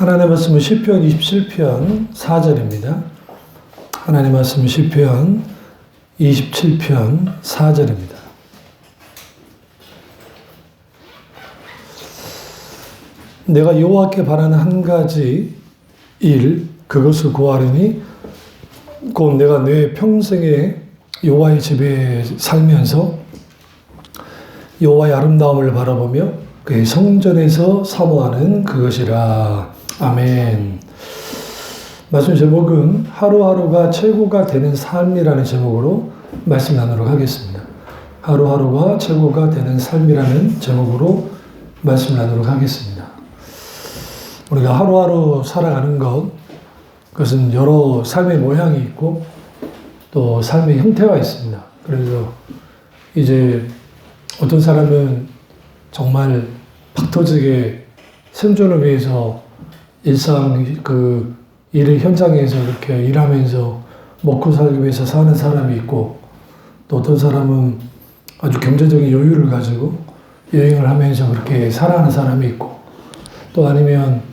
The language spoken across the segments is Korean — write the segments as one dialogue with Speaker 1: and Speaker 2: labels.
Speaker 1: 하나님의 말씀은 시편 27편 4절입니다. 하나님의 말씀은 시편 27편 4절입니다. 내가 여호와께 바라는 한 가지 일 그것을 구하리니 곧 내가 내 평생에 여호와의 집에 살면서 여호와의 아름다움을 바라보며 그의 성전에서 사모하는 그것이라. 아멘. 말씀 제목은 하루하루가 최고가 되는 삶이라는 제목으로 말씀 나누도록 하겠습니다. 하루하루가 최고가 되는 삶이라는 제목으로 말씀 나누도록 하겠습니다. 우리가 하루하루 살아가는 그것은 여러 삶의 모양이 있고 또 삶의 형태가 있습니다. 그래서 이제 어떤 사람은 정말 팍 터지게 생존을 위해서 일상 일의 현장에서 이렇게 일하면서 먹고 살기 위해서 사는 사람이 있고, 또 어떤 사람은 아주 경제적인 여유를 가지고 여행을 하면서 그렇게 살아가는 사람이 있고, 또 아니면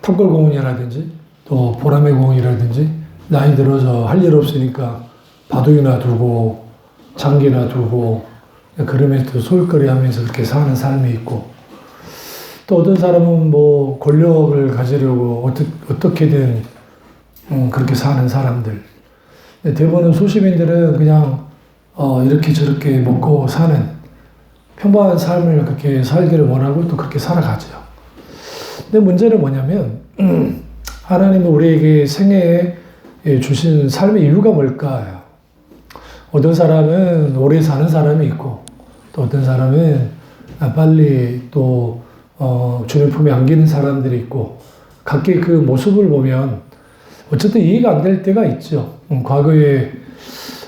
Speaker 1: 탑골공원이라든지 또 보라매 공원이라든지 나이 들어서 할 일 없으니까 바둑이나 두고 장기나 두고 그러면서 소일거리 하면서 그렇게 사는 삶이 있고, 또 어떤 사람은 권력을 가지려고 어떻게든 그렇게 사는 사람들. 대부분은 소시민들은 그냥 이렇게 저렇게 먹고 사는 평범한 삶을 그렇게 살기를 원하고 또 그렇게 살아가죠. 근데 문제는 뭐냐면 하나님은 우리에게 생애에 주신 삶의 이유가 뭘까요? 어떤 사람은 오래 사는 사람이 있고, 또 어떤 사람은 빨리 또 주님 품에 안기는 사람들이 있고, 각기 그 모습을 보면 어쨌든 이해가 안 될 때가 있죠. 과거에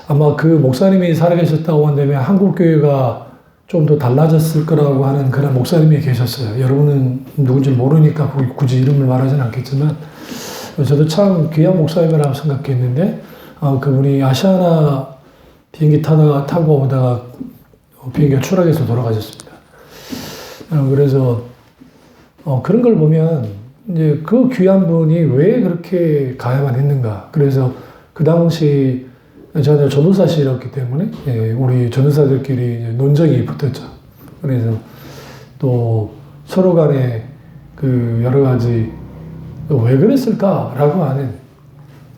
Speaker 1: 아마 그 목사님이 살아계셨다고 한다면 한국교회가 좀 더 달라졌을 거라고 하는 그런 목사님이 계셨어요. 여러분은 누군지 모르니까 굳이 이름을 말하지는 않겠지만, 저도 참 귀한 목사님이라고 생각했는데, 그분이 아시아나 비행기 타고 오다가 비행기가 추락해서 돌아가셨습니다. 그래서 그런 걸 보면 이제 그 귀한 분이 왜 그렇게 가야만 했는가. 그래서 그 당시 제가 전도사실이었기 때문에 우리 전도사들끼리 논쟁이 붙었죠. 그래서 또 서로 간에 그 여러 가지 왜 그랬을까라고 하는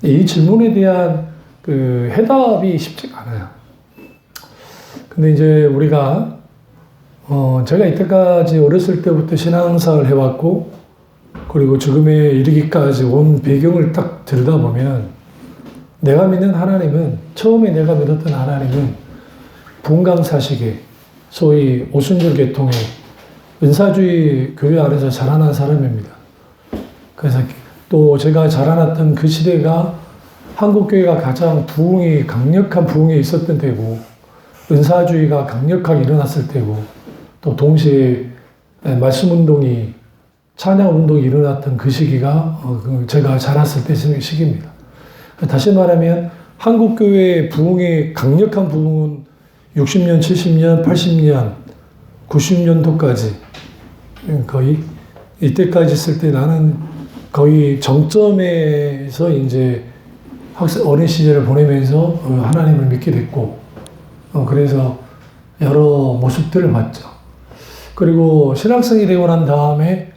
Speaker 1: 이 질문에 대한 그 해답이 쉽지가 않아요. 근데 이제 우리가 제가 이때까지 어렸을 때부터 신앙생활을 해왔고, 그리고 지금에 이르기까지 온 배경을 딱 들여다보면, 내가 믿는 하나님은, 처음에 내가 믿었던 하나님은 분강사식의 소위 오순절 계통의 은사주의 교회 안에서 자라난 사람입니다. 그래서 또 제가 자라났던 그 시대가 한국교회가 가장 강력한 부흥이 있었던 때고, 은사주의가 강력하게 일어났을 때고, 또 동시에 말씀운동이, 찬양운동이 일어났던 그 시기가 제가 자랐을 때 시기입니다. 다시 말하면 한국교회의 부흥의 강력한 부흥은 60년, 70년, 80년, 90년도까지 거의 이때까지 있을 때 나는 거의 정점에서 이제 어린 시절을 보내면서 하나님을 믿게 됐고, 그래서 여러 모습들을 봤죠. 그리고 신학생이 되고 난 다음에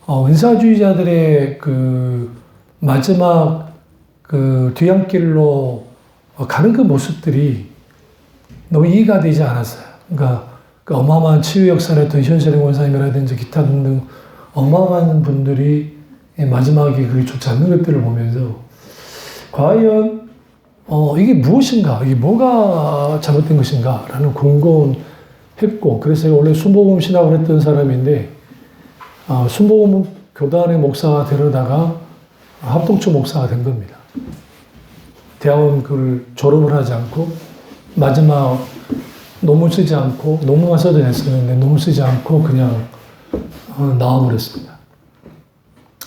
Speaker 1: 은사주의자들의 그 마지막 그 뒤안길로 가는 그 모습들이 너무 이해가 되지 않았어요. 그러니까 그 어마어마한 치유 역사를 했던 현실의 원사님이라든지 기타 등등 어마어마한 분들이 마지막에 그게 좋지 않는 것들을 보면서 과연 이게 무엇인가, 이게 뭐가 잘못된 것인가 라는 궁금했고, 그래서 원래 순복음 신학을 했던 사람인데 순복음 교단의 목사가 되려다가 합동처 목사가 된 겁니다. 대학원 그걸 졸업을 하지 않고, 마지막 논문 쓰지 않고, 논문만 써도 됐었는데 논문 쓰지 않고 그냥 나와버렸습니다.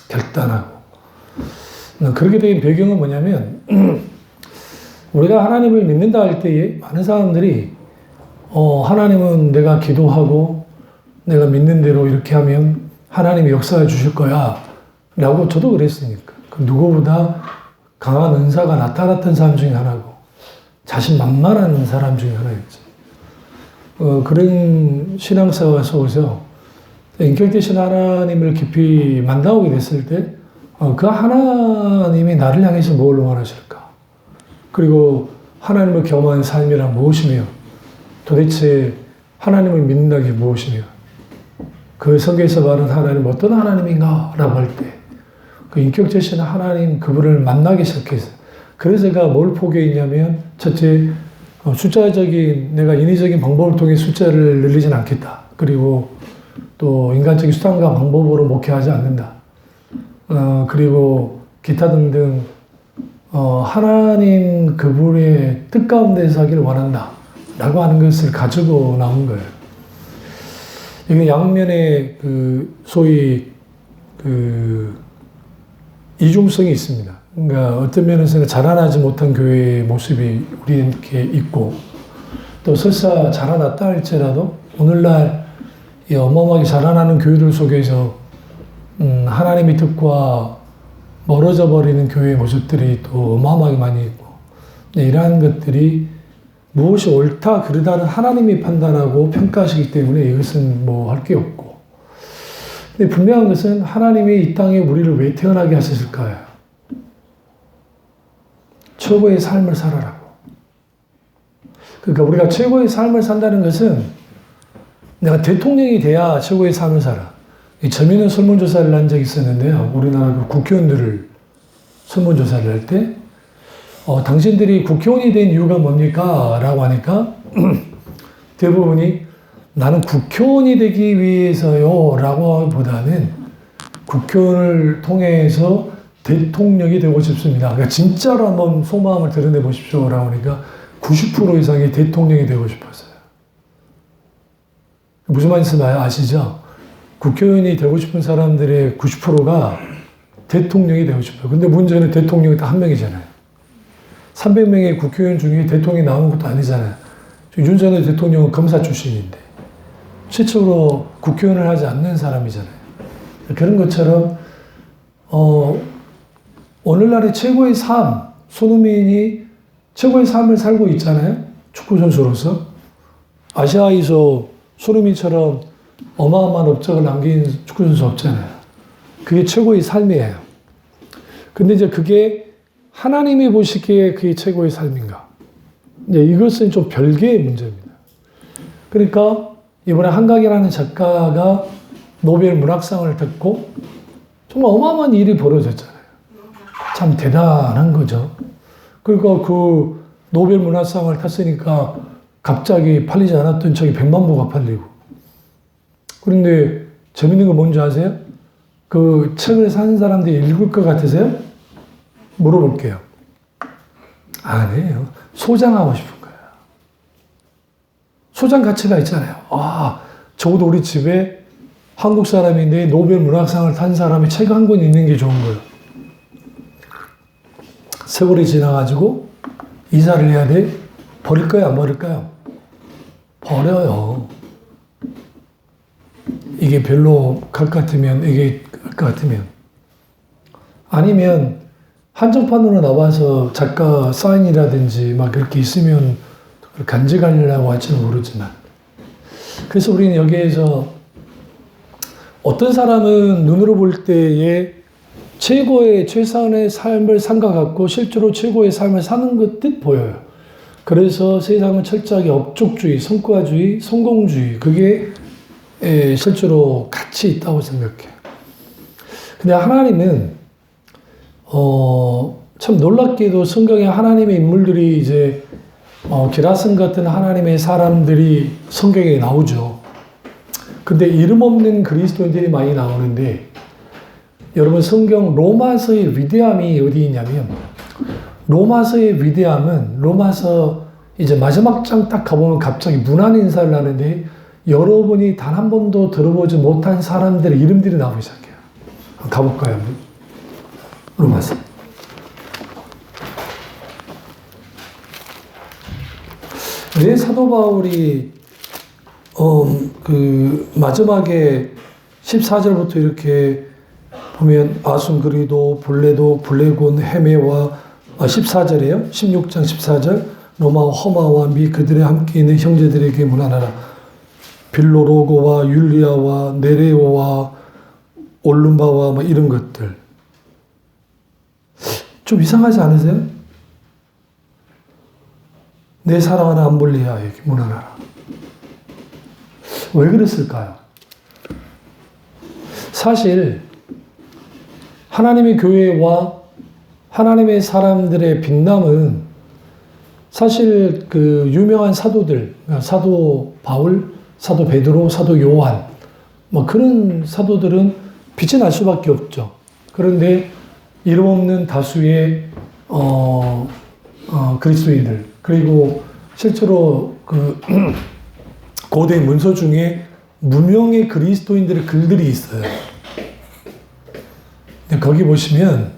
Speaker 1: 결단하고. 그렇게 된 배경은 뭐냐면 우리가 하나님을 믿는다 할 때에 많은 사람들이 하나님은 내가 기도하고 내가 믿는 대로 이렇게 하면 하나님이 역사해 주실 거야. 라고 저도 그랬으니까. 그 누구보다 강한 은사가 나타났던 사람 중에 하나고, 자신만만한 사람 중에 하나였죠. 그런 신앙생활 속에서 인격 되신 하나님을 깊이 만나오게 됐을 때, 그 하나님이 나를 향해서 뭘 원하실까? 그리고 하나님을 겸한 삶이란 무엇이며, 도대체 하나님을 믿는다는 게 무엇이며, 그 성경에서 말하는 하나님 어떤 하나님인가? 라고 할 때, 그 인격 되신 하나님 그분을 만나기 시작했어요. 그래서 제가 뭘 포기했냐면, 첫째, 숫자적인, 내가 인위적인 방법을 통해 숫자를 늘리진 않겠다. 그리고 또 인간적인 수단과 방법으로 목회하지 않는다. 그리고 기타 등등, 하나님 그분의 뜻 가운데서 하기를 원한다. 라고 하는 것을 가지고 나온 거예요. 이게 양면에 소위 이중성이 있습니다. 그러니까 어떤 면에서는 자라나지 못한 교회의 모습이 우리에게 있고, 또 설사 자라났다 할지라도 오늘날 이 어마어마하게 자라나는 교회들 속에서 하나님의 뜻과 멀어져 버리는 교회의 모습들이 또 어마어마하게 많이 있고, 이러한 것들이 무엇이 옳다 그르다는 하나님이 판단하고 평가하시기 때문에 이것은 뭐 할 게 없고, 근데 분명한 것은 하나님이 이 땅에 우리를 왜 태어나게 하셨을까요? 최고의 삶을 살아라고. 그러니까 우리가 최고의 삶을 산다는 것은 내가 대통령이 돼야 최고의 삶을 살아. 재미있는 설문조사를 한 적이 있었는데요. 우리나라 그 국회의원들을 설문조사를 할 때, 당신들이 국회의원이 된 이유가 뭡니까? 라고 하니까 대부분이 나는 국회의원이 되기 위해서요. 라고 보다는 국회의원을 통해서 대통령이 되고 싶습니다. 그러니까 진짜로 한번 속마음을 드러내 보십시오. 라고 하니까 90% 이상이 대통령이 되고 싶었어요. 무슨 말인지 아시죠? 국회의원이 되고 싶은 사람들의 90%가 대통령이 되고 싶어요. 근데 문제는 대통령이 딱 한 명이잖아요. 300명의 국회의원 중에 대통령이 나오는 것도 아니잖아요. 윤석열 대통령은 검사 출신인데 실제로 국회의원을 하지 않는 사람이잖아요. 그런 것처럼 오늘날의 최고의 삶, 손흥민이 최고의 삶을 살고 있잖아요. 축구선수로서. 아시아에서 손흥민처럼 어마어마한 업적을 남긴 축구선수 없잖아요. 그게 최고의 삶이에요. 근데 이제 그게 하나님이 보시기에 그게 최고의 삶인가? 이제 이것은 좀 별개의 문제입니다. 그러니까 이번에 한강이라는 작가가 노벨 문학상을 탔고 정말 어마어마한 일이 벌어졌잖아요. 참 대단한 거죠. 그러니까 그 노벨 문학상을 탔으니까 갑자기 팔리지 않았던 책이 100만 부가 팔리고. 그런데 재밌는 거 뭔지 아세요? 그 책을 사는 사람들이 읽을 것 같으세요? 물어볼게요. 아니에요. 소장하고 싶은 거예요. 소장 가치가 있잖아요. 적어도 우리 집에 한국 사람인데 노벨 문학상을 탄 사람이 책 한 권 있는 게 좋은 거예요. 세월이 지나가지고 이사를 해야 돼? 버릴까요? 안 버릴까요? 버려요. 이게 별로 갈 것 같으면, 이게 갈 것 같으면. 아니면 한정판으로 나와서 작가 사인이라든지 막 그렇게 있으면 간직하려고 할지는 모르지만. 그래서 우리는 여기에서 어떤 사람은 눈으로 볼 때에 최고의 최선의 삶을 산 것 같고 실제로 최고의 삶을 사는 것 듯 보여요. 그래서 세상은 철저하게 업적주의, 성과주의, 성공주의 그게 실제로 가치 있다고 생각해요. 근데 하나님은 참 놀랍게도 성경에 하나님의 인물들이 이제 게라슨 같은 하나님의 사람들이 성경에 나오죠. 근데 이름 없는 그리스도인들이 많이 나오는데 여러분 성경 로마서의 위대함이 어디 있냐면 로마서의 위대함은 로마서 이제 마지막 장 딱 가보면 갑자기 문안 인사를 하는데 여러분이 단 한 번도 들어보지 못한 사람들의 이름들이 나오기 시작해요. 가볼까요? 로마서. 왜 사도 바울이 마지막에 14절부터 이렇게 보면 아순그리도 블레도 블레곤 헤메와 14절이에요. 16장 14절 로마와 허마와 미 그들의 함께 있는 형제들에게 문안하라. 빌로로고와 율리아와 네레오와 올룸바와 뭐 이런 것들. 좀 이상하지 않으세요? 내 사랑하는 암볼리아에게 문안하라. 왜 그랬을까요? 사실 하나님의 교회와 하나님의 사람들의 빛남은 사실 그 유명한 사도들, 사도 바울, 사도 베드로, 사도 요한, 뭐 그런 사도들은 빛이 날 수밖에 없죠. 그런데 이름 없는 다수의 그리스도인들, 그리고 실제로 그 고대 문서 중에 무명의 그리스도인들의 글들이 있어요. 근데 거기 보시면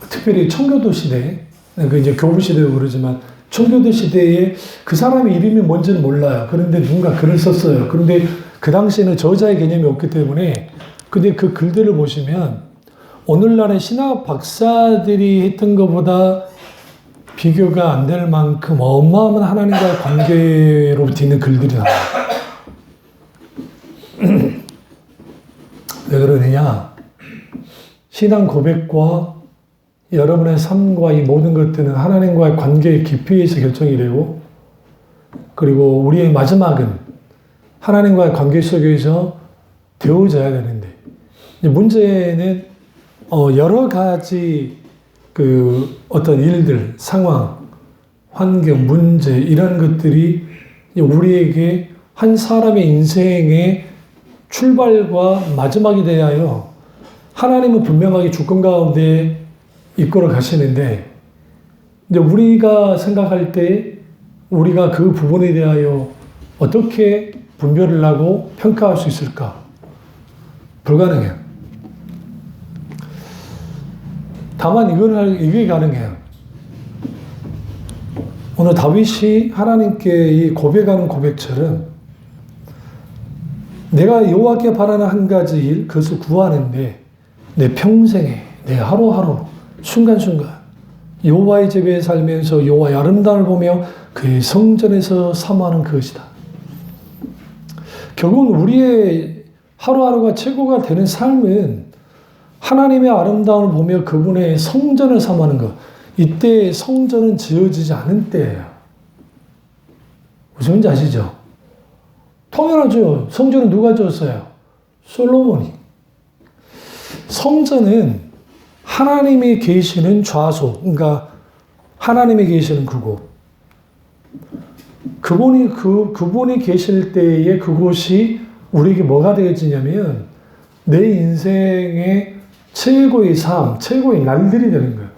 Speaker 1: 특별히 청교도 시대, 그 이제 교부 시대도 그러지만 청교도 시대에 그 사람의 이름이 뭔지는 몰라요. 그런데 누군가 글을 썼어요. 그런데 그 당시에는 저자의 개념이 없기 때문에, 근데 그 글들을 보시면 오늘날의 신학 박사들이 했던 것보다 비교가 안 될 만큼 어마어마한 하나님과의 관계로부터 있는 글들이 나와요. 왜 그러느냐? 신앙 고백과 여러분의 삶과 이 모든 것들은 하나님과의 관계의 깊이에서 결정이 되고, 그리고 우리의 마지막은 하나님과의 관계 속에서 되어져야 되는데, 문제는 여러 가지 그 어떤 일들, 상황, 환경, 문제 이런 것들이 우리에게 한 사람의 인생의 출발과 마지막이 대하여 하나님은 분명하게 주권 가운데 이끌어 가시는데, 이제 우리가 생각할 때 우리가 그 부분에 대하여 어떻게 분별을 하고 평가할 수 있을까? 불가능해요. 다만 이게 가능해요. 오늘 다윗이 하나님께 이 고백하는 고백처럼 내가 여호와께 바라는 한 가지 일, 그것을 구하는데 내 평생에, 내 하루하루, 순간순간 여호와의 집에 살면서 여호와의 아름다움을 보며 그의 성전에서 사모하는 그것이다. 결국은 우리의 하루하루가 최고가 되는 삶은 하나님의 아름다움을 보며 그분의 성전을 사모하는 것. 이때 성전은 지어지지 않은 때예요. 무슨 말인지 아시죠? 당연하죠. 성전은 누가 지었어요? 솔로몬이. 성전은 하나님이 계시는 좌소, 그러니까 하나님이 계시는 그곳. 그분이 계실 때에 그곳이 우리에게 뭐가 되어지냐면 내 인생의 최고의 삶, 최고의 날들이 되는 거예요.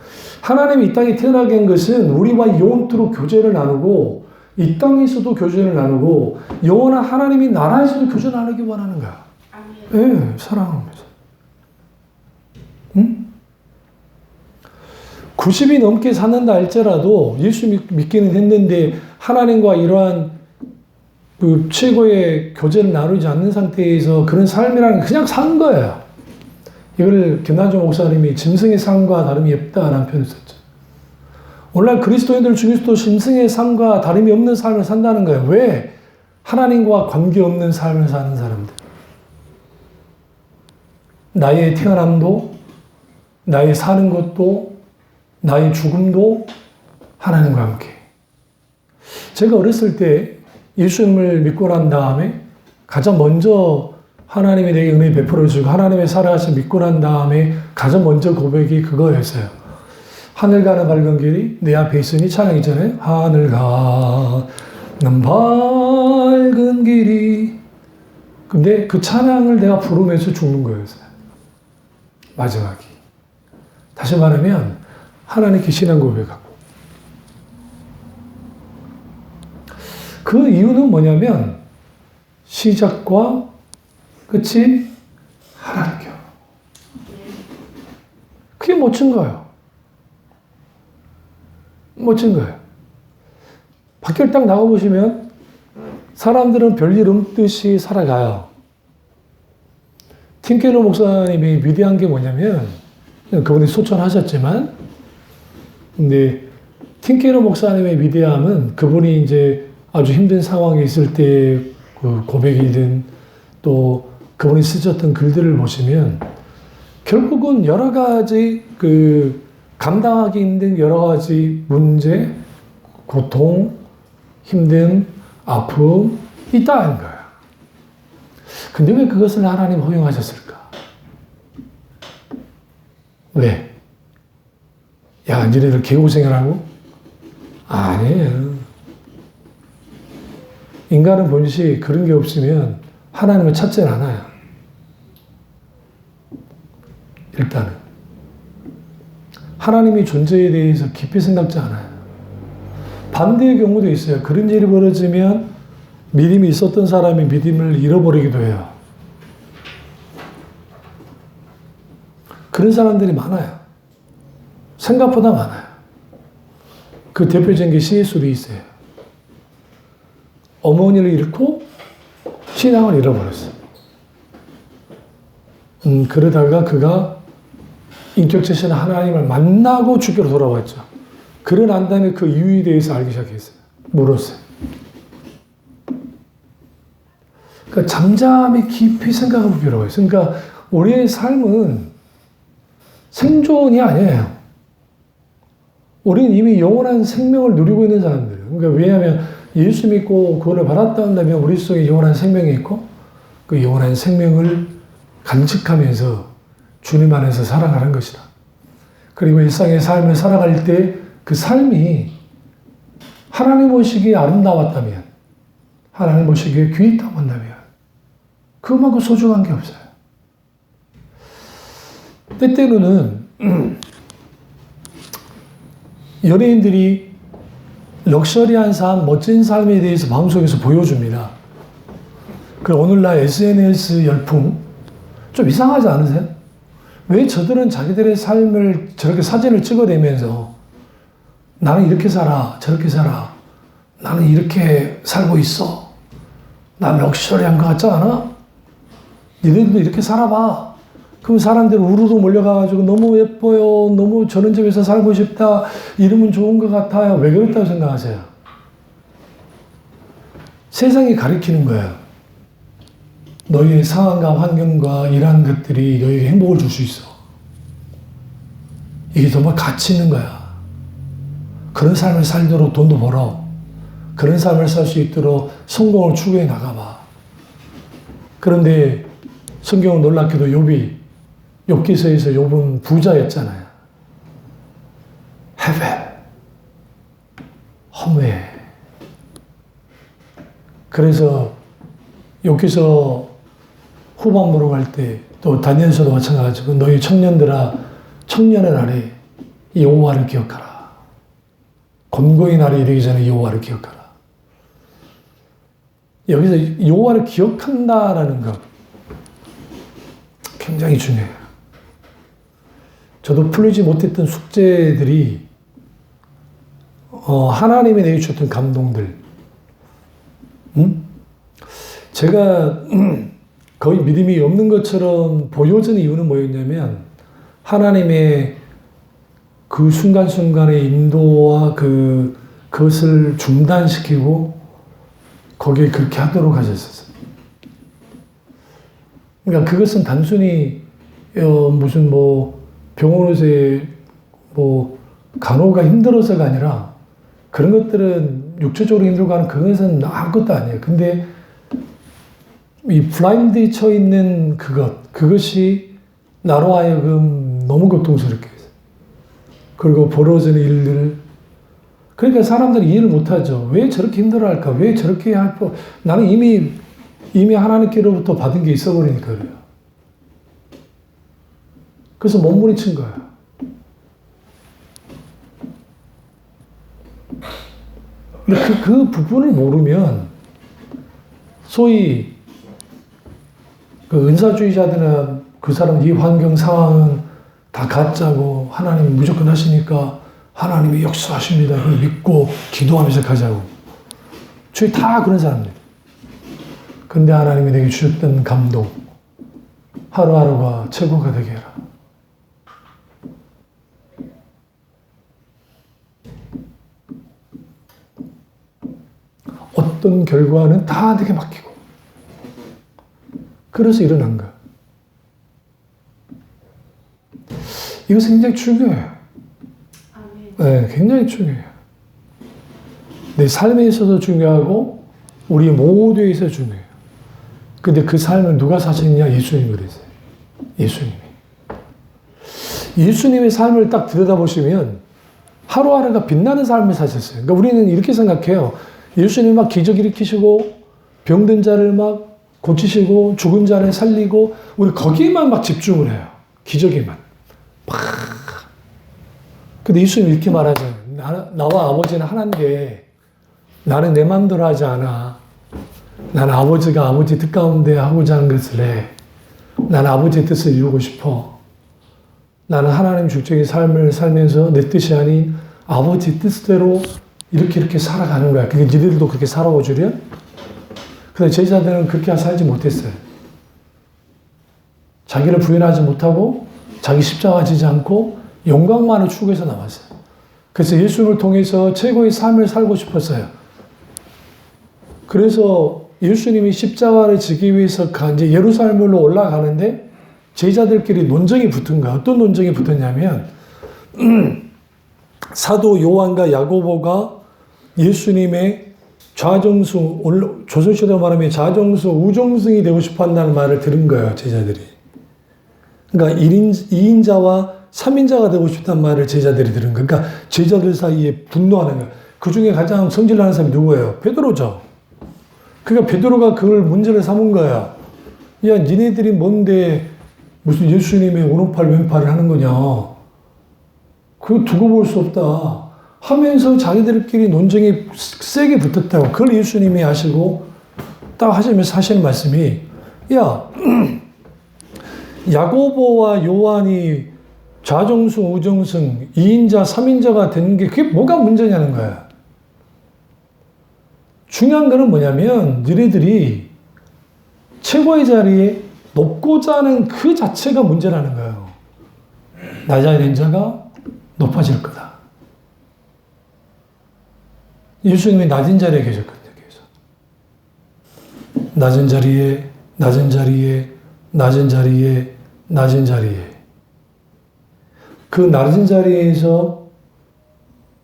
Speaker 1: 하나님이 이 땅에 태어나게 한 것은 우리와 영원토록 교제를 나누고 이 땅에서도 교제를 나누고 영원한 하나님이 나라에서도 교제 나누기 원하는 거야. 예, 네, 사랑하면서. 응? 90이 넘게 사는다 할지라도 예수 믿기는 했는데 하나님과 이러한 그 최고의 교제를 나누지 않는 상태에서 그런 삶이라는 그냥 산 거예요. 이걸 김난조 목사님이 짐승의 삶과 다름이 없다라는 표현을 썼죠. 오늘날 그리스도인들 중에서도 짐승의 삶과 다름이 없는 삶을 산다는 거예요. 왜? 하나님과 관계없는 삶을 사는 사람들. 나의 태어남도, 나의 사는 것도, 나의 죽음도 하나님과 함께. 제가 어렸을 때 예수님을 믿고 난 다음에 가장 먼저 하나님이 내게 은혜 베풀어 주시고 하나님의 살아가심 믿고 난 다음에 가장 먼저 고백이 그거였어요. 하늘 가는 밝은 길이 내 앞에 있으니 찬양이잖아요. 하늘 가는 밝은 길이. 근데 그 찬양을 내가 부르면서 죽는 거였어요. 마지막이. 다시 말하면 하나님께 신앙 고백하고. 그 이유는 뭐냐면 시작과 끝이 하나님께. 그게 멋진 거예요. 멋진 거예요. 밖에 딱 나가보시면 사람들은 별일 없듯이 살아가요. 팀 켈러 목사님이 위대한 게 뭐냐면, 그분이 소천하셨지만, 근데 팀 켈러 목사님의 위대함은 그분이 이제 아주 힘든 상황에 있을 때 그 고백이든 또 그분이 쓰셨던 글들을 보시면 결국은 여러 가지 그 감당하기 힘든 여러 가지 문제, 고통, 힘듦, 아픔 있다는 거예요. 근데 왜 그것을 하나님 허용하셨을까? 왜? 야, 니네들 개고생을 하고? 아니에요. 인간은 본시 그런 게 없으면 하나님을 찾질 않아요. 일단은. 하나님의 존재에 대해서 깊이 생각지 않아요. 반대의 경우도 있어요. 그런 일이 벌어지면 믿음이 있었던 사람이 믿음을 잃어버리기도 해요. 그런 사람들이 많아요. 생각보다 많아요. 그 대표적인 게 C.S. 루이스예요. 어머니를 잃고 신앙을 잃어버렸어요. 그러다가 그가 인격체신 하나님을 만나고 주께로 돌아왔죠. 그러고 난 다음에 그 이유에 대해서 알기 시작했어요. 물었어요. 그러니까 잠잠히 깊이 생각해 볼 필요가 있어요. 그러니까 우리의 삶은 생존이 아니에요. 우리는 이미 영원한 생명을 누리고 있는 사람들이에요. 그러니까 왜냐하면 예수 믿고 구원을 받았다 한다면 우리 속에 영원한 생명이 있고 그 영원한 생명을 간직하면서 주님 안에서 살아가는 것이다. 그리고 일상의 삶을 살아갈 때 그 삶이 하나님 보시기에 아름다웠다면, 하나님 보시기에 귀 있다고 한다면 그만큼 소중한 게 없어요. 때때로는 연예인들이 럭셔리한 삶, 멋진 삶에 대해서 방송에서 보여줍니다. 그리고 오늘날 SNS 열풍 좀 이상하지 않으세요? 왜 저들은 자기들의 삶을 저렇게 사진을 찍어내면서 나는 이렇게 살아, 저렇게 살아, 나는 이렇게 살고 있어, 난 럭셔리한 것 같지 않아? 니네들도 이렇게 살아봐. 그럼 사람들이 우르르 몰려가가지고 너무 예뻐요, 너무 저런 집에서 살고 싶다, 이러면 좋은 것 같아요. 왜 그렇다고 생각하세요? 세상이 가리키는 거예요. 너희의 상황과 환경과 이러한 것들이 너희에게 행복을 줄 수 있어. 이게 정말 가치 있는 거야. 그런 삶을 살도록 돈도 벌어. 그런 삶을 살 수 있도록 성공을 추구해 나가봐. 그런데 성경은 놀랍게도 욥기서에서 욥은 부자였잖아요. 헤베, 허무해. 그래서 욥기서 후반부로 갈 때 또 다니엘서도 마찬가지고 너희 청년들아 청년의 날에 여호와를 기억하라. 곤고의 날이 이르기 전에 여호와를 기억하라. 여기서 여호와를 기억한다라는 것 굉장히 중요해요. 저도 풀리지 못했던 숙제들이 하나님이 내주셨던 감동들. 제가 거의 믿음이 없는 것처럼 보여지는 이유는 뭐였냐면 하나님의 그 순간순간의 인도와 그것을 중단시키고 거기에 그렇게 하도록 하셨었어요. 그러니까 그것은 단순히 무슨 병원에서의 간호가 힘들어서가 아니라 그런 것들은 육체적으로 힘들고 하는 그것은 아무것도 아니에요. 근데 이 블라인드에 쳐 있는 그것이 나로 하여금 너무 고통스럽게 했어요. 그리고 벌어지는 일들. 그러니까 사람들이 이해를 못하죠. 왜 저렇게 힘들어할까? 왜 저렇게 할까? 나는 이미 하나님께로부터 받은 게 있어버리니까 그래요. 그래서 몸부림친 거예요. 근데 그 부분을 모르면 소위 그 은사주의자들은 그 사람 이 환경 상황은 다 가짜고 하나님이 무조건 하시니까 하나님이 역사하십니다. 그걸 믿고 기도하면서 가자고. 저희 다 그런 사람들. 근데 하나님이 내게 주셨던 감동, 하루하루가 최고가 되게 해라. 어떤 결과는 다 내게 맡기고. 그래서 일어난 거야. 이것은 굉장히 중요해요. 네, 굉장히 중요해요. 내 삶에 있어서 중요하고 우리 모두에 있어서 중요해요. 근데 그 삶을 누가 사셨냐? 예수님이 그랬어요. 예수님이. 예수님의 삶을 딱 들여다보시면 하루하루가 빛나는 삶을 사셨어요. 그러니까 우리는 이렇게 생각해요. 예수님이 막 기적 일으키시고 병든 자를 막 고치시고 죽은 자를 살리고 우리 거기에만 막 집중을 해요. 기적에만. 막. 근데 예수님이 이렇게 말하잖아요. 나와 아버지는 하나인데 나는 내 마음대로 하지 않아. 나는 아버지가 아버지 뜻 가운데 하고자 하는 것을 해. 나는 아버지의 뜻을 이루고 싶어. 나는 하나님 주적인 삶을 살면서 내 뜻이 아닌 아버지 뜻대로 이렇게 살아가는 거야. 그게 니들도 그렇게 살아오 주려? 근데 제자들은 그렇게 살지 못했어요. 자기를 부인하지 못하고 자기 십자가 지지 않고 영광만을 추구해서 나왔어요. 그래서 예수님을 통해서 최고의 삶을 살고 싶었어요. 그래서 예수님이 십자가를 지기 위해서 이제 예루살렘으로 올라가는데 제자들끼리 논쟁이 붙은 거야. 어떤 논쟁이 붙었냐면 사도 요한과 야고보가 예수님의 좌정수, 조선시대로 말하면 좌정수, 우정승이 되고 싶어 한다는 말을 들은 거예요, 제자들이. 그러니까 2인자와 3인자가 되고 싶다는 말을 제자들이 들은 거예요. 그러니까 제자들 사이에 분노하는 거예요. 그 중에 가장 성질나는 사람이 누구예요? 베드로죠. 그러니까 베드로가 그걸 문제를 삼은 거야. 야, 니네들이 뭔데 무슨 예수님의 오른팔 왼팔을 하는 거냐. 그거 두고 볼 수 없다. 하면서 자기들끼리 논쟁이 세게 붙었다고. 그걸 예수님이 하시고 딱 하시면서 하시는 말씀이 야, 야고보와 요한이 좌정수, 우정승, 2인자, 3인자가 되는 게 그게 뭐가 문제냐는 거야. 중요한 거는 뭐냐면 너희들이 최고의 자리에 높고자 하는 그 자체가 문제라는 거예요. 낮아야 된 자가 높아질 거다. 예수님이 낮은 자리에 계셨거든요. 계속. 낮은 자리에, 낮은 자리에, 낮은 자리에, 낮은 자리에. 그 낮은 자리에서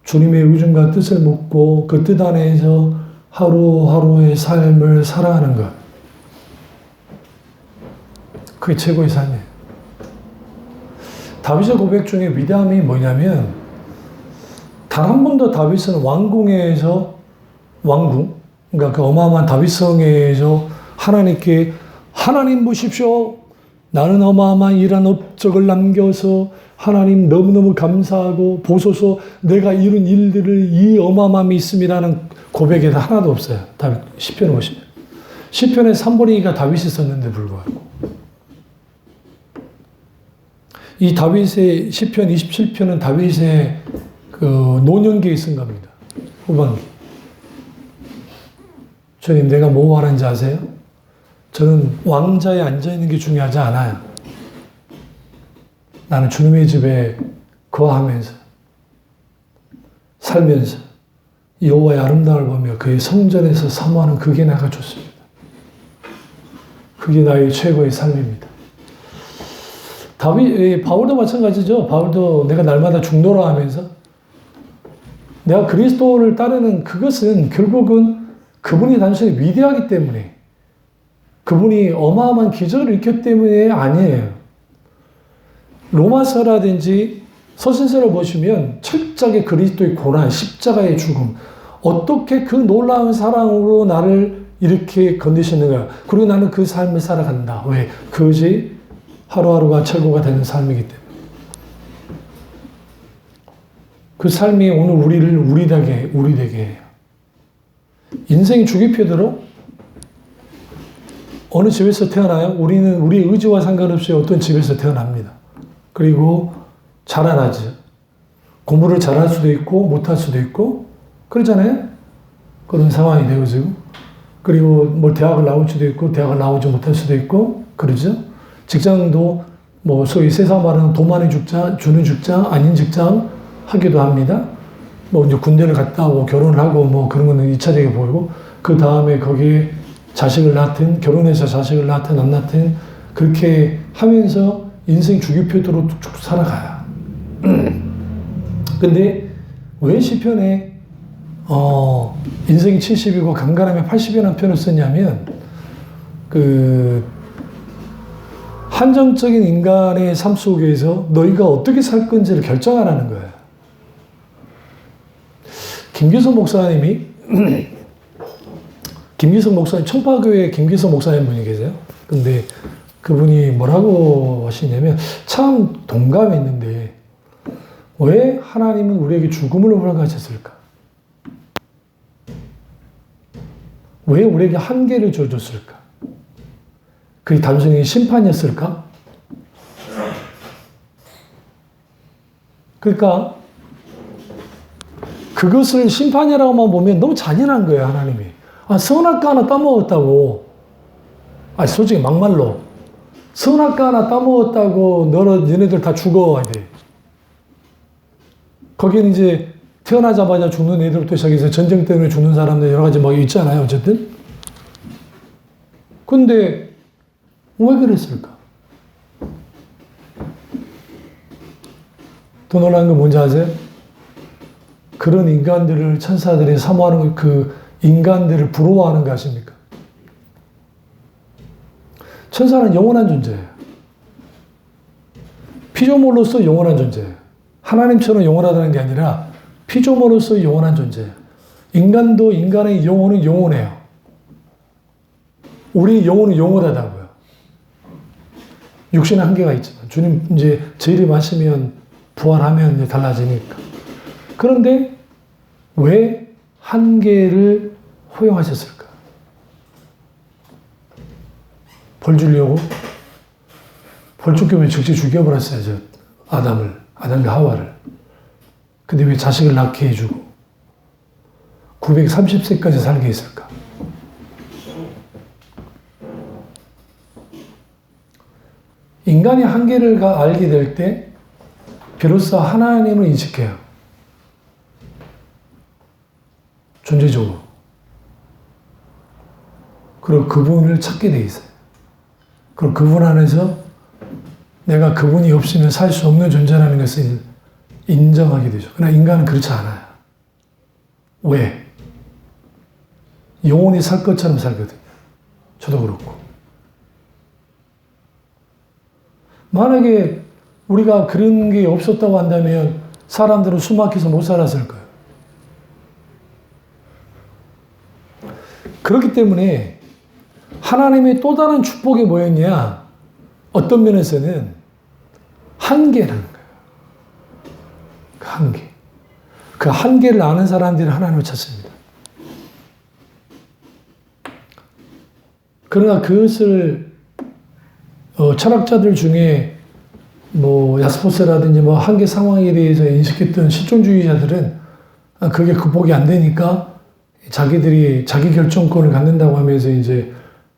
Speaker 1: 주님의 의중과 뜻을 묻고 그 뜻 안에서 하루하루의 삶을 살아가는 것. 그게 최고의 삶이에요. 다윗의 고백 중에 위대함이 뭐냐면 단 한 번도 다윗은 왕궁에서 그러니까 그 어마어마한 다윗성에서 하나님께 하나님 보십시오. 나는 어마어마한 이런 업적을 남겨서 하나님 너무너무 감사하고 보소서 내가 이룬 일들을 이 어마어마함이 있음이라는 고백에 하나도 없어요. 다윗 시편을 보시면. 시편에 3분의 2가 다윗이 썼는데 불구하고. 이 다윗의 시편 27편은 다윗의 그 노년기에 쓴 겁니다. 후반기. 주님 내가 뭐 하는지 아세요? 저는 왕자에 앉아있는 게 중요하지 않아요. 나는 주님의 집에 거하면서 살면서 여호와의 아름다움을 보며 그의 성전에서 사모하는 그게 나가 좋습니다. 그게 나의 최고의 삶입니다. 바울도 마찬가지죠. 바울도 내가 날마다 죽노라 하면서 내가 그리스도를 따르는 그것은 결국은 그분이 단순히 위대하기 때문에 그분이 어마어마한 기적을 일으켰기 때문에 아니에요. 로마서라든지 서신서를 보시면 철저하게 그리스도의 고난, 십자가의 죽음, 어떻게 그 놀라운 사랑으로 나를 이렇게 건드시는가. 그리고 나는 그 삶을 살아간다. 왜? 그것이 하루하루가 최고가 되는 삶이기 때문에. 그 삶이 오늘 우리를 우리 되게 해요. 인생이 주기표대로 어느 집에서 태어나요? 우리는 우리 의지와 상관없이 어떤 집에서 태어납니다. 그리고 자라나죠. 공부를 잘할 수도 있고 못할 수도 있고 그러잖아요. 그런 상황이 되어지고 그리고 뭐 대학을 나올 수도 있고 대학을 나오지 못할 수도 있고 그러죠. 직장도 뭐 소위 세상 말하는 돈 많이 주는 직장, 아닌 직장 하기도 합니다. 뭐 이제 군대를 갔다 오고 결혼을 하고 뭐 그런 거는 2차적이게 보이고, 그 다음에 거기에 자식을 낳든, 결혼해서 자식을 낳든 안 낳든 그렇게 하면서 인생 주기표대로 쭉 살아가요. 근데 왜 시편에 인생이 70이고 강간하면 80이라는 표현을 썼냐면, 그 한정적인 인간의 삶 속에서 너희가 어떻게 살 건지를 결정하라는 거예요. 김기성 목사님이 김기성 목사님, 청파교회 김기성 목사님 분이 계세요. 근데 그분이 뭐라고 하시냐면 참 동감이 있는데, 왜 하나님은 우리에게 죽음을 허락하셨을까? 왜 우리에게 한계를 줘줬을까? 그게 단순히 심판이었을까? 그러니까 그것을 심판이라고만 보면 너무 잔인한 거예요, 하나님이. 선악과 하나 따먹었다고. 솔직히 막말로. 선악과 하나 따먹었다고 너네들 다 죽어야 돼. 거기는 이제 태어나자마자 죽는 애들부터 시작해서 전쟁 때문에 죽는 사람들 여러 가지 막 있잖아요, 어쨌든. 근데 왜 그랬을까? 더 놀라운 건 뭔지 아세요? 그런 인간들을 천사들이 사모하는, 그 인간들을 부러워하는 거 아십니까? 천사는 영원한 존재예요. 피조물로서 영원한 존재예요. 하나님처럼 영원하다는 게 아니라 피조물로서 영원한 존재예요. 인간도 인간의 영혼은 영원해요. 우리 영혼은 영원하다고요. 육신은 한계가 있지만 주님 이제 제 이름 하시면 부활하면 이제 달라지니까. 그런데 왜 한계를 허용하셨을까? 벌 주려고? 벌 줄 거면 즉시 죽여버렸어야죠. 아담과 하와를. 근데 왜 자식을 낳게 해주고 930세까지 살게 했을까? 인간이 한계를 알게 될 때 비로소 하나님을 인식해요. 존재적으로. 그리고 그분을 찾게 돼 있어요. 그리고 그분 안에서 내가 그분이 없으면 살 수 없는 존재라는 것을 인정하게 되죠. 그러나 인간은 그렇지 않아요. 왜? 영원히 살 것처럼 살거든요. 저도 그렇고. 만약에 우리가 그런 게 없었다고 한다면 사람들은 숨 막혀서 못 살았을 거예요. 그렇기 때문에 하나님의 또 다른 축복이 뭐였냐? 어떤 면에서는 한계라는 거예요. 그 한계. 그 한계를 아는 사람들이 하나님을 찾습니다. 그러나 그것을 철학자들 중에 뭐 야스포스라든지 뭐 한계 상황에 대해서 인식했던 실존주의자들은 그게 극복이 안 되니까 자기들이 자기 결정권을 갖는다고 하면서 이제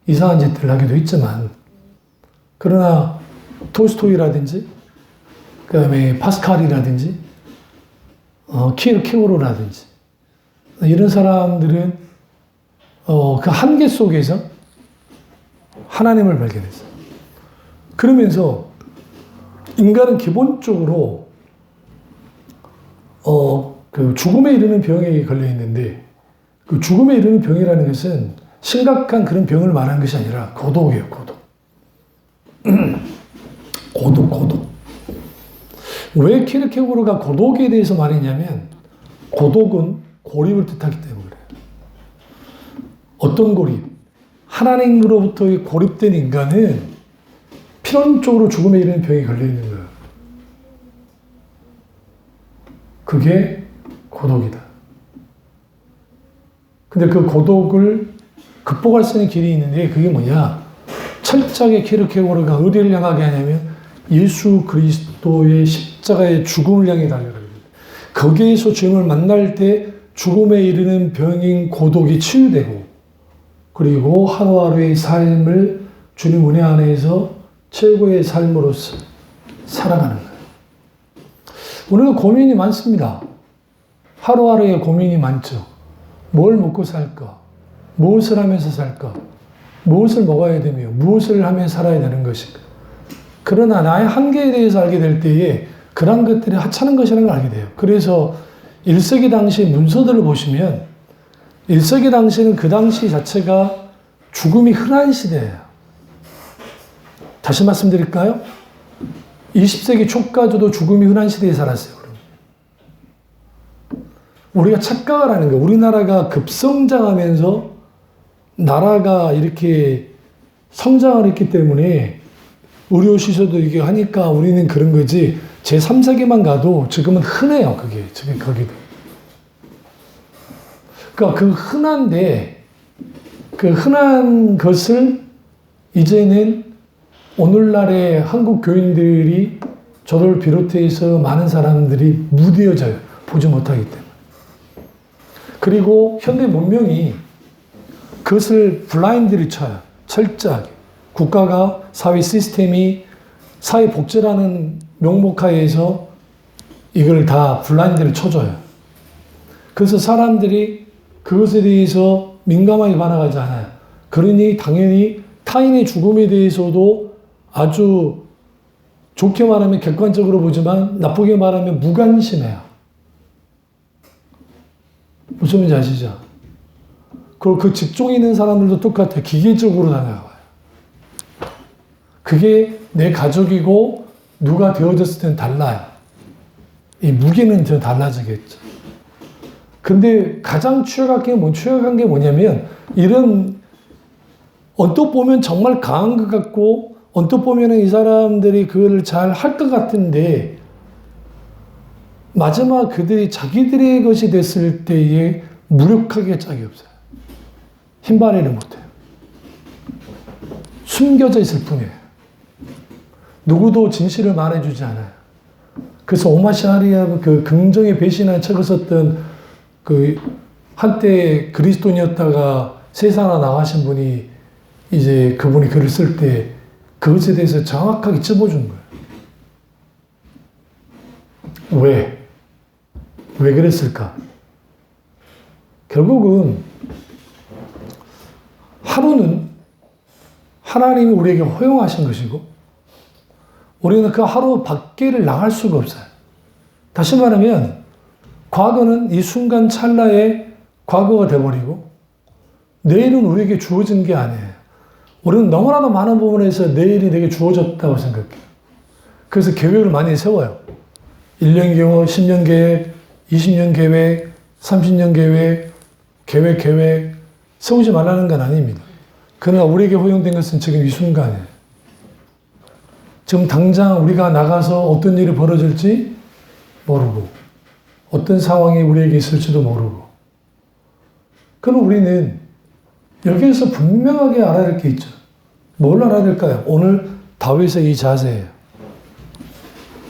Speaker 1: 이상한 짓들을 하기도 했지만, 그러나 톨스토이라든지 그 다음에 파스칼이라든지 키르케고르라든지 이런 사람들은 그 한계 속에서 하나님을 발견했어요. 그러면서 인간은 기본적으로 그 죽음에 이르는 병에 걸려 있는데, 그 죽음에 이르는 병이라는 것은 심각한 그런 병을 말하는 것이 아니라 고독이에요, 고독. 고독. 왜 키르케고르가 고독에 대해서 말했냐면, 고독은 고립을 뜻하기 때문에 그래요. 어떤 고립? 하나님으로부터 고립된 인간은 필연적으로 죽음에 이르는 병에 걸려 있는 거예요. 그게 고독이다. 근데 그 고독을 극복할 수 있는 길이 있는데, 그게 뭐냐? 철저하게 키르케고르가 어디를 향하게 하냐면 예수 그리스도의 십자가의 죽음을 향해 달려가요. 거기에서 주님을 만날 때 죽음에 이르는 병인 고독이 치유되고, 그리고 하루하루의 삶을 주님 은혜 안에서 최고의 삶으로서 살아가는 거예요. 우리는 고민이 많습니다. 하루하루에 고민이 많죠. 뭘 먹고 살까? 무엇을 하면서 살까? 무엇을 먹어야 되며 무엇을 하며 살아야 되는 것인가? 그러나 나의 한계에 대해서 알게 될 때에 그런 것들이 하찮은 것이라는 걸 알게 돼요. 그래서 1세기 당시 문서들을 보시면 1세기 당시는 그 당시 자체가 죽음이 흔한 시대예요. 다시 말씀드릴까요? 20세기 초까지도 죽음이 흔한 시대에 살았어요. 그럼. 우리가 착각을 하는 거예요. 우리나라가 급성장하면서 나라가 이렇게 성장을 했기 때문에 의료시설도 이게 하니까 우리는 그런 거지. 제 3세기만 가도 지금은 흔해요. 그게 지금 거기도. 그러니까 그 흔한데 그 흔한 것을 이제는 오늘날의 한국 교인들이 저를 비롯해서 많은 사람들이 무뎌져요. 보지 못하기 때문에. 그리고 현대 문명이 그것을 블라인드를 쳐요. 철저하게. 국가가 사회 시스템이 사회 복지라는 명목하에서 이걸 다 블라인드를 쳐줘요. 그래서 사람들이 그것에 대해서 민감하게 반응하지 않아요. 그러니 당연히 타인의 죽음에 대해서도 아주 좋게 말하면 객관적으로 보지만 나쁘게 말하면 무관심해요. 무슨 말인지 아시죠? 그리고 그 직종에 있는 사람들도 똑같아요. 기계적으로 다가와요. 그게 내 가족이고 누가 되어졌을 때는 달라요. 이 무게는 더 달라지겠죠. 근데 가장 취약한 게 뭐냐면 이런 언뜻 보면 정말 강한 것 같고 언뜻 보면 이 사람들이 그걸 잘 할 것 같은데 마지막 그들이 자기들의 것이 됐을 때에 무력하게 짝이 없어요. 힘발휘를 못해요. 숨겨져 있을 뿐이에요. 누구도 진실을 말해주지 않아요. 그래서 오마시아리아 그 긍정의 배신한 책을 썼던 그 한때 그리스도인이었다가 세상에 나가신 분이 이제 그분이 글을 쓸 때 그것에 대해서 정확하게 찝어준 거예요. 왜 그랬을까? 결국은 하루는 하나님이 우리에게 허용하신 것이고 우리는 그 하루 밖에를 나갈 수가 없어요. 다시 말하면 과거는 이 순간 찰나에 과거가 돼버리고 내일은 우리에게 주어진 게 아니에요. 우리는 너무나도 많은 부분에서 내일이 내게 주어졌다고 생각해요. 그래서 계획을 많이 세워요. 1년 계획, 10년 계획, 20년 계획, 30년 계획 세우지 말라는 건 아닙니다. 그러나 우리에게 허용된 것은 지금 이 순간이에요. 지금 당장 우리가 나가서 어떤 일이 벌어질지 모르고 어떤 상황이 우리에게 있을지도 모르고 그럼 우리는 여기에서 분명하게 알아야 될 게 있죠. 뭘 알아야 될까요? 오늘 다윗의 이 자세예요.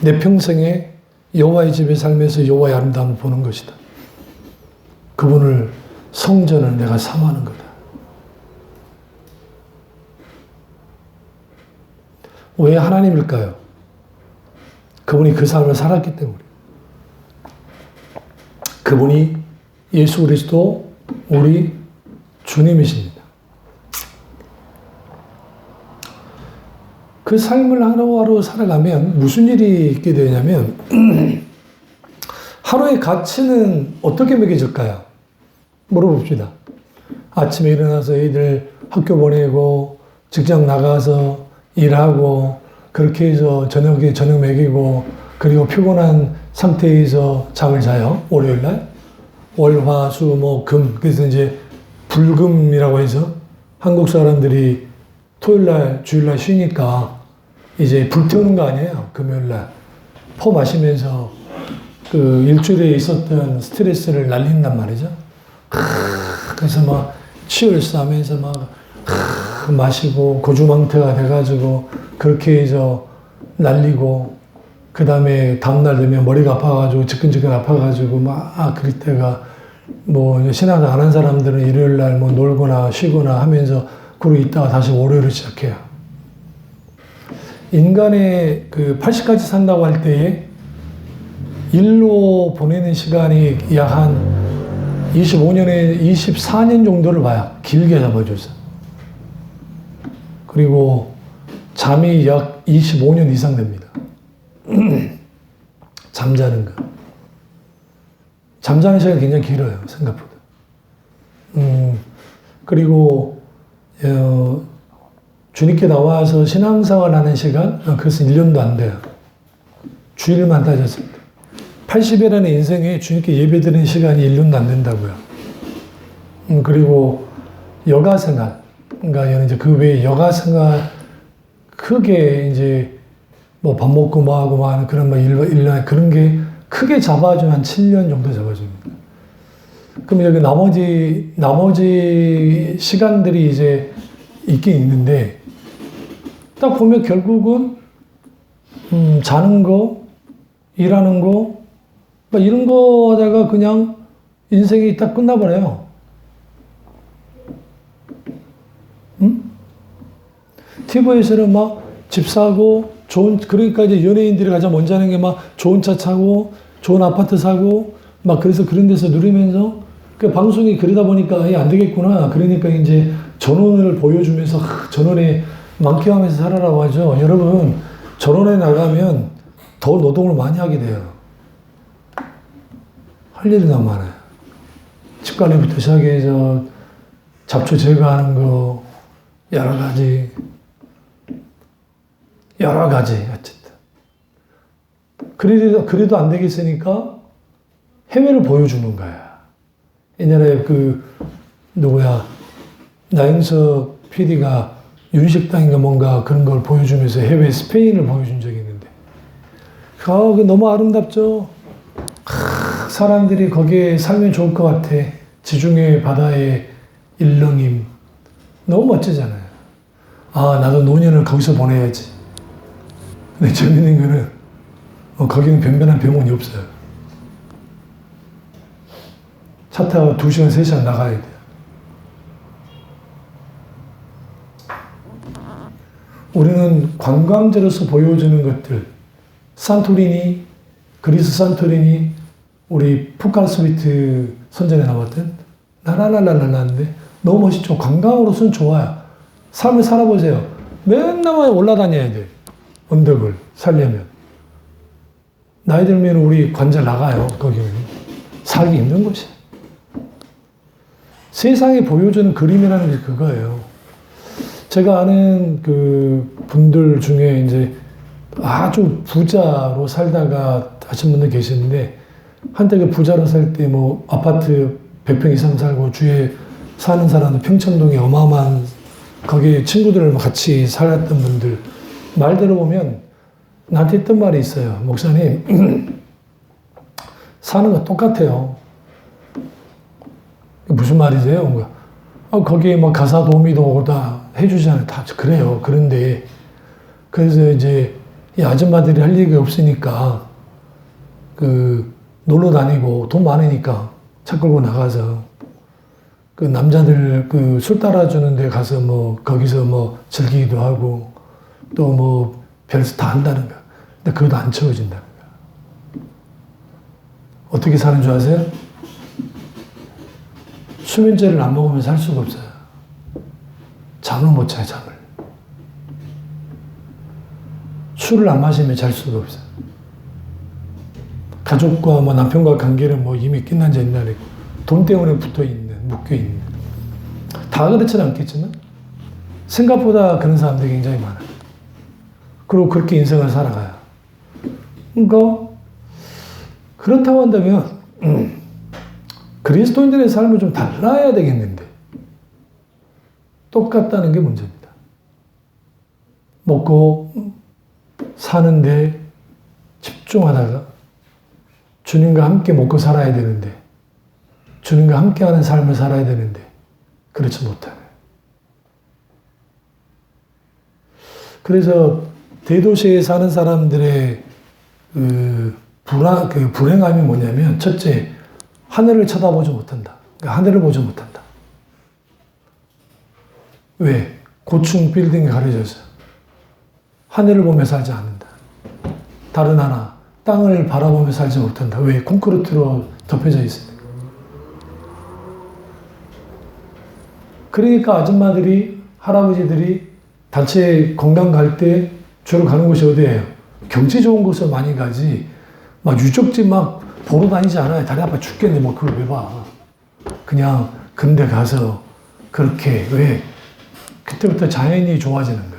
Speaker 1: 내 평생에 여호와의 집에 살면서 여호와의 아름다움을 보는 것이다. 그분을 성전을 내가 삼하는 거다. 왜 하나님일까요? 그분이 그 삶을 살았기 때문에. 그분이 예수 그리스도 우리 주님이십니다. 그 삶을 하루하루 살아가면 무슨 일이 있게 되냐면 하루의 가치는 어떻게 매겨질까요? 물어봅시다. 아침에 일어나서 애들 학교 보내고 직장 나가서 일하고 그렇게 해서 저녁에 저녁 먹이고 그리고 피곤한 상태에서 잠을 자요. 월요일날 월, 화, 수, 목, 금 그래서 이제 불금이라고 해서 한국 사람들이 토요일날 주일날 쉬니까 이제 불태우는 거 아니에요. 금요일날 포 마시면서 그 일주일에 있었던 스트레스를 날린단 말이죠. 그래서 막 치열싸면서 막 마시고 고주망태가 돼가지고 그렇게 해서 날리고 그 다음에 다음날 되면 머리가 아파가지고 지끈지끈 아파가지고 막 그럴 때가 뭐 신앙을 안 한 사람들은 일요일날 뭐 놀거나 쉬거나 하면서 그러고 있다가 다시 월요일을 시작해요. 인간의 그 80까지 산다고 할 때에 일로 보내는 시간이 약 한 25년에 24년 정도를 봐야 길게 잡아줘서. 그리고 잠이 약 25년 이상 됩니다. 잠자는 거. 잠자는 시간이 굉장히 길어요, 생각보다. 그리고, 주님께 나와서 신앙생활 하는 시간, 그것은 1년도 안 돼요. 주일만 따졌을 때. 80이라는 인생에 주님께 예배드리는 시간이 1년도 안 된다고요. 그리고 여가생활, 그러니까 이제 그 외에 여가생활, 크게 이제 뭐 밥 먹고 뭐 하고 뭐 하는 그런 뭐 일반 그런 게 크게 잡아주면 한 7년 정도 잡아줍니다. 그럼 여기 나머지 시간들이 이제 있긴 있는데, 딱 보면 결국은, 자는 거, 일하는 거, 막 이런 거 하다가 그냥 인생이 딱 끝나버려요. TV에서는 막 집 사고, 그러니까 이제 연예인들이 가장 먼저 하는 게 막 좋은 차 사고, 좋은 아파트 사고, 막 그래서 그런 데서 누리면서, 그 방송이 그러다 보니까 안 되겠구나. 그러니까 이제 전원을 보여주면서 전원에 만끽하면서 살아라고 하죠. 여러분, 전원에 나가면 더 노동을 많이 하게 돼요. 할 일이 너무 많아요. 집 관리부터 시작해서 잡초 제거하는 거, 여러 가지, 어쨌든. 그래도 안 되겠으니까 해외를 보여주는 거야. 옛날에 나영석 PD가 윤식당인가 뭔가 그런 걸 보여주면서 해외 스페인을 보여준 적이 있는데, 너무 아름답죠? 사람들이 거기에 살면 좋을 것 같아. 지중해 바다의 일렁임. 너무 멋지잖아요. 나도 노년을 거기서 보내야지. 근데 재밌는 거는, 거기는 변변한 병원이 없어요. 차 타고 2시간, 3시간 나가야 돼요. 우리는 관광지로서 보여주는 것들, 산토리니, 그리스 산토리니, 우리 푸카르스비트 선전에 나왔던 라라라라라인데 너무 멋있죠. 관광으로서는 좋아요. 삶을 살아보세요. 맨날 올라다녀야 돼. 언덕을 살려면. 나이 들면 우리 관절 나가요. 거기는. 살기 힘든 곳이에요. 세상에 보여주는 그림이라는 게 그거예요. 제가 아는 그 분들 중에 이제 아주 부자로 살다가 하신 분들 계시는데, 한때 그 부자로 살 때 뭐 아파트 100평 이상 살고 주위에 사는 사람은 평창동에 어마어마한 거기 친구들 같이 살았던 분들 말 들어보면 나한테 했던 말이 있어요. 목사님, 사는 거 똑같아요. 무슨 말이세요? 거기에 뭐 가사 도우미도 다 해주잖아요. 다 그래요. 그런데 그래서 이제 이 아줌마들이 할 얘기가 없으니까 놀러 다니고 돈 많으니까 차 끌고 나가서 그 남자들 술 따라주는 데 가서 뭐 거기서 뭐 즐기기도 하고 또 뭐 별수 다 한다는 거야. 근데 그것도 안 채워진다는 거야. 어떻게 사는 줄 아세요? 수면제를 안 먹으면 살 수가 없어요. 잠을 못 자요, 잠을. 술을 안 마시면 잘 수가 없어요. 가족과 뭐 남편과 관계는 뭐 이미 끝난 지 옛날이고, 돈 때문에 묶여있는. 다 그렇지는 않겠지만, 생각보다 그런 사람들이 굉장히 많아요. 그리고 그렇게 인생을 살아가요. 그러니까, 그렇다고 한다면, 그리스도인들의 삶은 좀 달라야 되겠는데, 똑같다는 게 문제입니다. 먹고 사는데 집중하다가 주님과 함께 먹고 살아야 되는데, 주님과 함께하는 삶을 살아야 되는데 그렇지 못하네. 그래서 대도시에 사는 사람들의 불행함이 뭐냐면, 첫째, 하늘을 쳐다보지 못한다. 그러니까 하늘을 보지 못한다. 왜? 고층 빌딩에 가려져서. 하늘을 보며 살지 않는다. 다른 하나, 땅을 바라보며 살지 못한다. 왜? 콘크리트로 덮여져 있으니까. 그러니까 아줌마들이, 할아버지들이 단체 건강 갈 때 주로 가는 곳이 어디예요? 경치 좋은 곳을 많이 가지. 막 유적지 막 보러 다니지 않아요. 다리 아파 죽겠네. 뭐 그걸 왜 봐. 그냥 근데 가서 그렇게 왜? 그때부터 자연이 좋아지는 거예요.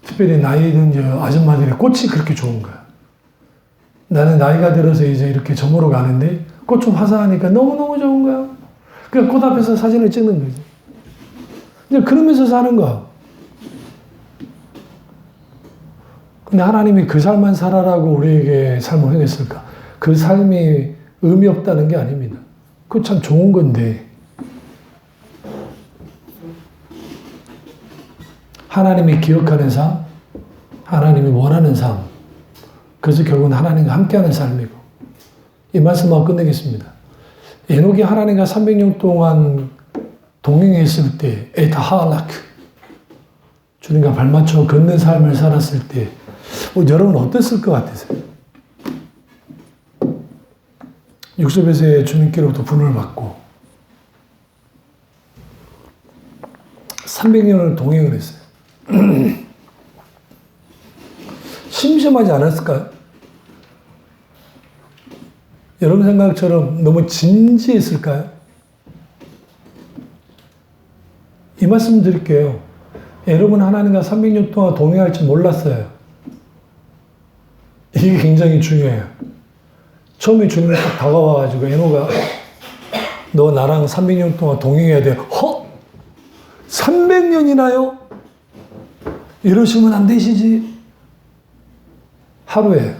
Speaker 1: 특별히 나이 든 아줌마들의 꽃이 그렇게 좋은 거야. 나는 나이가 들어서 이제 이렇게 점으로 가는데 꽃 좀 화사하니까 너무너무 좋은 거야. 그냥 꽃 앞에서 사진을 찍는 거지. 이제 그러면서 사는 거야. 근데 하나님이 그 삶만 살아라고 우리에게 삶을 행했을까? 그 삶이 의미 없다는 게 아닙니다. 그거 참 좋은 건데. 하나님이 기억하는 삶, 하나님이 원하는 삶, 그래서 결국은 하나님과 함께하는 삶이고. 이 말씀하고 끝내겠습니다. 에녹이 하나님과 300년 동안 동행했을 때, 에타하라크, 주님과 발맞춰 걷는 삶을 살았을 때, 여러분 어땠을 것 같으세요? 육섭에서의 주님께로부터 분을 받고 300년을 동행을 했어요. 심심하지 않았을까요? 여러분 생각처럼 너무 진지했을까요? 이 말씀 드릴게요. 여러분 하나님과 300년 동안 동행할 줄 몰랐어요. 이게 굉장히 중요해요. 처음에 주님이 딱 다가와가지고 에녹아 너 나랑 300년 동안 동행해야 돼. 허? 300년이나요? 이러시면 안 되시지. 하루에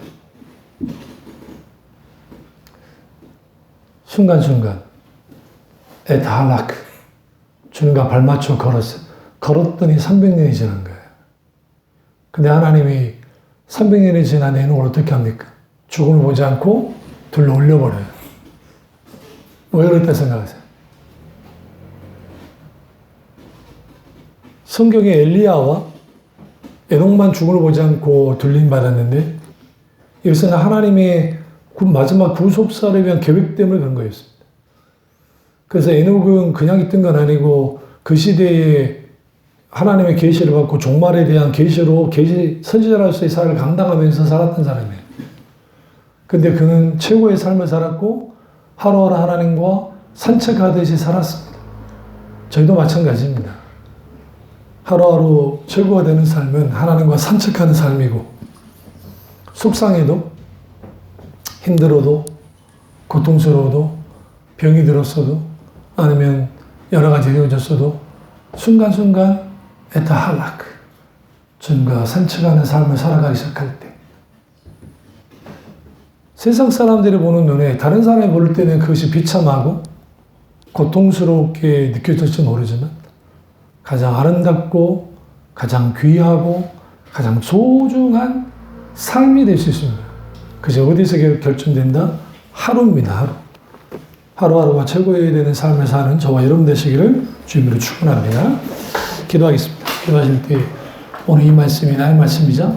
Speaker 1: 순간순간 에타할라크 주님과 발맞춰 걸었어요. 걸었더니 300년이 지난 거예요. 근데 하나님이 300년이 지난 에녹을 어떻게 합니까? 죽음을 보지 않고 둘러 올려버려요. 왜 그랬다 생각하세요? 성경에 엘리야와 에녹만 죽음을 보지 않고 둘림 받았는데 이것은 하나님의 마지막 구속사를 위한 계획 때문에 그런 거였습니다. 그래서 에녹은 그냥 있던 건 아니고 그 시대에 하나님의 계시를 받고 종말에 대한 계시로 선지자로서의 사역을 감당하면서 살았던 사람이에요. 근데 그는 최고의 삶을 살았고 하루하루 하나님과 산책하듯이 살았습니다. 저희도 마찬가지입니다. 하루하루 최고가 되는 삶은 하나님과 산책하는 삶이고 속상해도 힘들어도 고통스러워도 병이 들었어도 아니면 여러 가지 이루어졌어도 순간순간 에타할라크 주님과 산책하는 삶을 살아가기 시작할 때 세상 사람들이 보는 눈에 다른 사람이 볼 때는 그것이 비참하고 고통스럽게 느껴질지 모르지만 가장 아름답고 가장 귀하고 가장 소중한 삶이 될 수 있습니다. 그것이 어디서 결정된다? 하루입니다. 하루. 하루하루가 최고여야 되는 삶을 사는 저와 여러분 되시기를 주님으로 축원합니다. 기도하겠습니다. 기도하실 때 오늘 이 말씀이 나의 말씀이자